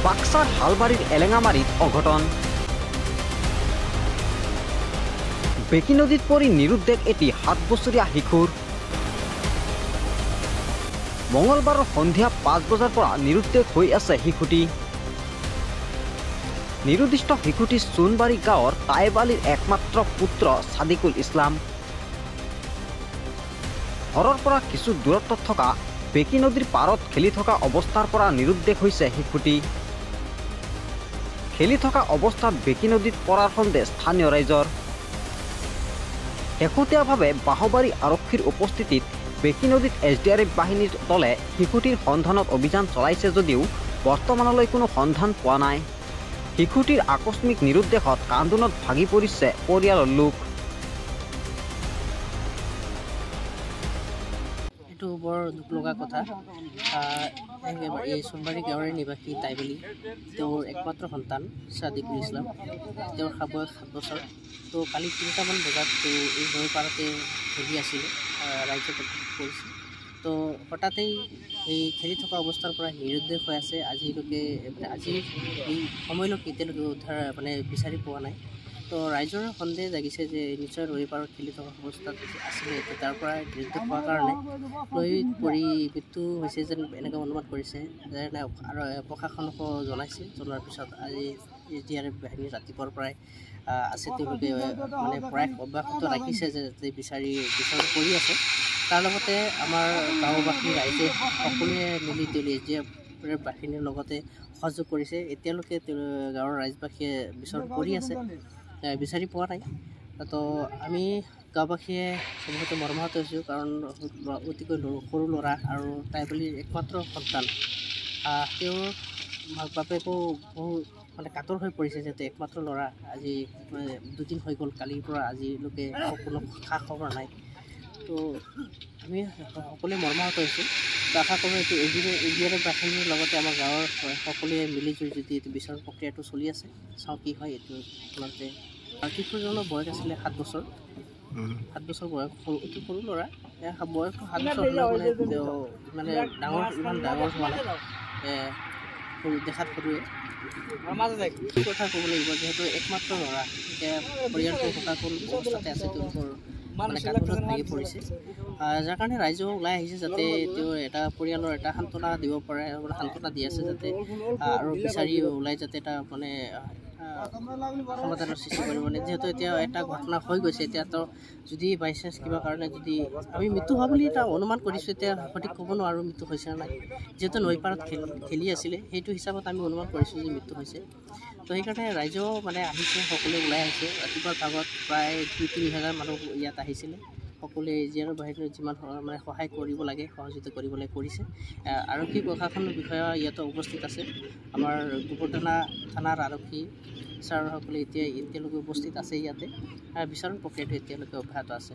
বাক্সাৰ হালবাড়িৰ এলেঙামাৰিত অঘটন। বেকি নদীত পৰি নিৰুদ্দেশ এটি 7 বছৰীয়া শিশুৰ। মঙলবাৰৰ সন্ধিয়া 5 বজাৰ পৰা নিৰুদ্দেশ হৈ আছে শিশুটি। নিৰুদ্দিষ্ট শিশুটি সোণবাৰী গাঁৱৰ টাইবালিৰ একমাত্ৰ পুত্ৰ সাদিকুল ইছলাম। ঘৰৰ পৰা কিছু দূৰত্বত থকা বেকি নদীৰ পাৰত খেলি থকা অৱস্থাৰ পৰা নিৰুদ্দেশ হৈছে শিশুটি। খেলি থকা অৱস্থাত বেকি নদীত পৰাৰ সন্দেহ স্থানীয় ৰাইজৰ। শেহতীয়াভাৱে বাহবাৰী আৰক্ষীৰ উপস্থিতিত বেকি নদীত SDRF বাহিনীৰ দলে শিশুটিৰ সন্ধানত অভিযান চলাইছে যদিও বৰ্তমানলৈ কোনো সন্ধান পোৱা নাই। শিশুটিৰ আকস্মিক নিৰুদ্দেশত কান্দোনত ভাগি পৰিছে পৰিয়ালৰ লোক। এইটো বৰ দুখ লগা কথা। এই সোণবাৰী গাঁৱৰে নিবাসী টাইবালী, তেওঁৰ একমাত্ৰ সন্তান সাদিকুল ইছলাম। তেওঁৰ বয়স 7 বছৰ। তো কালি 3টামান বজাত এই নৈ পাৰতে খেলি আছিলে, ৰাইজে কৰিছে। তো হঠাতেই এই খেলি থকা অৱস্থাৰ পৰা নিৰুদ্দেশ হৈ আছে। আজিলৈকে আজিৰ এই সময়লৈকে এতিয়ালৈকে উদ্ধাৰ বিচাৰি পোৱা নাই। তো ৰাইজৰ সন্দেহ জাগিছে যে নিশ্চয় নৈ পাৰত খেলি থকা অৱস্থাত আছিলে, তাৰ পৰা নিৰুদ্দেশ হোৱাৰ কাৰণে নৈত পৰি মৃত্যু হৈছে যেন এনেকৈ অনুমান কৰিছে। আৰু প্ৰশাসনকো জনাৰ পিছত আজি SDRF বাহিনী ৰাতিপুৱাৰ পৰাই আছে, তেওঁলোকে প্ৰয়াস অব্যাহত ৰাখিছে যে বিচাৰি কৰি আছে। তাৰ লগতে আমাৰ গাঁওবাসী ৰাইজে সকলোৱে মিলি SDRF বাহিনীৰ লগতে সহযোগ কৰিছে। এতিয়ালৈকে গাঁৱৰ ৰাইজবাসীয়ে কৰি আছে, বিচাৰি পোৱা নাই। তো আমি গাঁওবাসীয়ে চবতে মৰ্মাহত হৈছোঁ, কাৰণ অতিকৈ সৰু ল'ৰা আৰু টাইবালীৰ একমাত্ৰ সন্তান। তেওঁৰ মাক বাপেকো বহু কাতৰ হৈ পৰিছে, যিহেতু একমাত্ৰ ল'ৰা। আজি 2 দিন হৈ গ'ল, কালিৰ পৰা আজিলৈকে কোনো খা খবৰ নাই। তো আমি সকলোৱে মৰ্মাহত হৈছোঁ। তো আশা কৰোঁ এইটো SDRF বাহিনীৰ লগতে আমাৰ গাঁৱৰ সকলোৱে মিলিজুলি যদি এইটো বিচাৰ প্ৰক্ৰিয়াটো চলি আছে, চাওঁ কি হয়। এইটো আচলতে শিশুজনৰ বয়স আছিলে 7 বছৰ। 7 বছৰ বয়স, অতি সৰু ল'ৰা। বয়সটো 7 বছৰ হ'লে ডাঙৰ, ইমান ডাঙৰ হোৱা নাই, দেখাত সৰুৱে। কথা ক'ব লাগিব, যিহেতু একমাত্ৰ ল'ৰা, এতিয়া পৰিয়ালটো শোকাকুল অৱস্থাতে আছে, তেওঁলোকৰ কান্দোনত ভাগি পৰিছে। যাৰ কাৰণে ৰাইজেও ওলাই আহিছে, যাতে তেওঁ এটা পৰিয়ালৰ এটা সান্ত্বনা দিব পাৰে, সান্ত্বনা দি আছে যাতে, আৰু বিচাৰি ওলাই যাতে এটা সমাধানৰ সৃষ্টি কৰিব। যিহেতু এতিয়া এটা ঘটনা হৈ গৈছে, এতিয়া তো যদি বাই চান্স কিবা কাৰণে যদি আমি মৃত্যু হোৱা বুলি এটা অনুমান কৰিছোঁ, এতিয়া সঠিক ক'ব নোৱাৰোঁ মৃত্যু হৈছে নে নাই। যিহেতু নৈ পাৰত খেলি আছিলে, সেইটো হিচাপত আমি অনুমান কৰিছোঁ যে মৃত্যু হৈছে। তো সেইকাৰণে ৰাইজেও আহিছে, সকলোৱে ওলাই আহিছে। ৰাতিপুৱাৰ ভাগত প্ৰায় 2-3 হাজাৰ মানুহ ইয়াত আহিছিলে। সকলোৱে SDRF বাহিনীৰ যিমান সহায় কৰিব লাগে, সহযোগিতা কৰিবলৈ কৰিছে। আৰক্ষী প্ৰশাসনৰ বিষয়া ইয়াতো উপস্থিত আছে। আমাৰ গোবৰটানা থানাৰ আৰক্ষী ছাৰসকলে এতিয়ালৈকে উপস্থিত আছে ইয়াতে। বিচাৰৰ প্ৰক্ৰিয়াটো এতিয়ালৈকে অব্যাহত আছে।